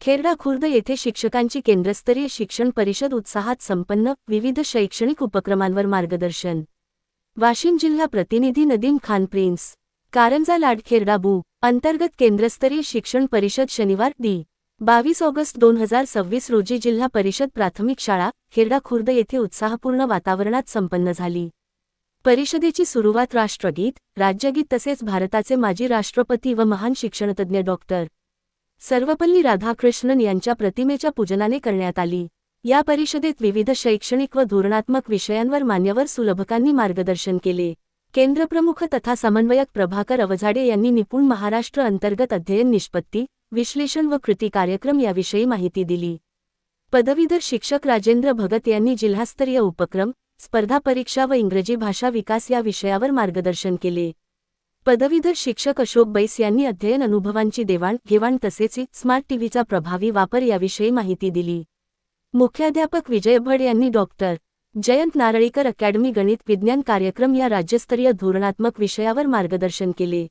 खेरडा खुर्द येथे शिक्षकांची केंद्रस्तरीय शिक्षण परिषद उत्साहात संपन्न, विविध शैक्षणिक उपक्रमांवर मार्गदर्शन. वाशिम जिल्हा प्रतिनिधी नदीम खान प्रिन्स. कारंजा लाडखेरडा बु. अंतर्गत केंद्रस्तरीय शिक्षण परिषद शनिवार दि. 22 ऑगस्ट 2026 रोजी जिल्हा परिषद प्राथमिक शाळा, खेरडा खुर्द येथे उत्साहपूर्ण वातावरणात संपन्न झाली. परिषदेची सुरुवात राष्ट्रगीत, राज्यगीत तसेच भारताचे माजी राष्ट्रपती व महान शिक्षणतज्ञ डॉ. सर्वपल्ली राधाकृष्णन यांच्या प्रतिमेच्या पूजनाने करण्यात आली. या परिषदेत विविध शैक्षणिक व धोरणात्मक विषयांवर मान्यवर सुलभकांनी मार्गदर्शन केले. केंद्रप्रमुख तथा समन्वयक प्रभाकर अवझाडे यांनी निपुण महाराष्ट्र अंतर्गत अध्ययन निष्पत्ती, विश्लेषण व कृती कार्यक्रम याविषयी माहिती दिली. पदवीधर शिक्षक राजेंद्र भगत यांनी जिल्हास्तरीय उपक्रम, स्पर्धा परीक्षा व इंग्रजी भाषा विकास या विषयावर मार्गदर्शन केले. पदवीधर शिक्षक अशोक बैस यांनी अध्ययन अनुभवांची देवाण-घेवाण तसेच स्मार्ट टीव्हीचा प्रभावी वापर याविषयी माहिती दिली. मुख्याध्यापक विजय भड यांनी डॉ. जयंत नारळीकर अकॅडमी गणित विज्ञान कार्यक्रम या राज्यस्तरीय धोरणात्मक विषयावर मार्गदर्शन केले.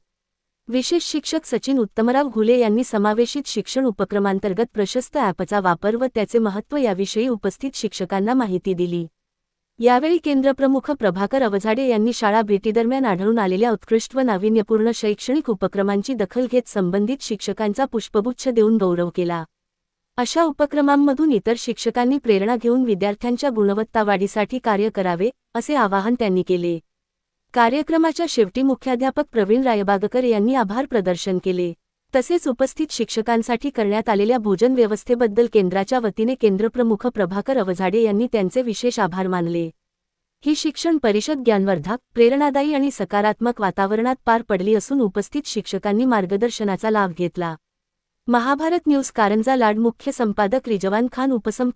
विशेष शिक्षक सचिन उत्तमराव घुले यांनी समावेशित शिक्षण उपक्रमांतर्गत प्रशस्त ॲपचा वापर व त्याचे महत्त्व याविषयी उपस्थित शिक्षकांना माहिती दिली. यावेळी केंद्रप्रमुख प्रभाकर अवझाडे यांनी शाळा भेटीदरम्यान आढळून आलेल्या उत्कृष्ट व नाविन्यपूर्ण शैक्षणिक उपक्रमांची दखल घेत संबंधित शिक्षकांचा पुष्पगुच्छ देऊन गौरव केला. अशा उपक्रमांमधून इतर शिक्षकांनी प्रेरणा घेऊन विद्यार्थ्यांच्या गुणवत्ता वाढीसाठी कार्य करावे, असे आवाहन त्यांनी केले. कार्यक्रमाच्या शेवटी मुख्याध्यापक प्रवीण रायबागकर यांनी आभार प्रदर्शन केले. तसेच उपस्थित शिक्षकांसाठी करण्यात आलेल्या भोजन व्यवस्थेबद्दल केंद्राच्या वतीने केंद्रप्रमुख प्रभाकर अवझाडे यांनी त्यांचे विशेष आभार मानले. ही शिक्षण परिषद ज्ञानवर्धक, प्रेरणादायी आणि सकारात्मक वातावरणात पार पडली असून उपस्थित शिक्षकांनी मार्गदर्शनाचा लाभ घेतला. महाभारत न्यूज कारंजा लाड. मुख्य संपादक रिजवान खान. उपसंपादक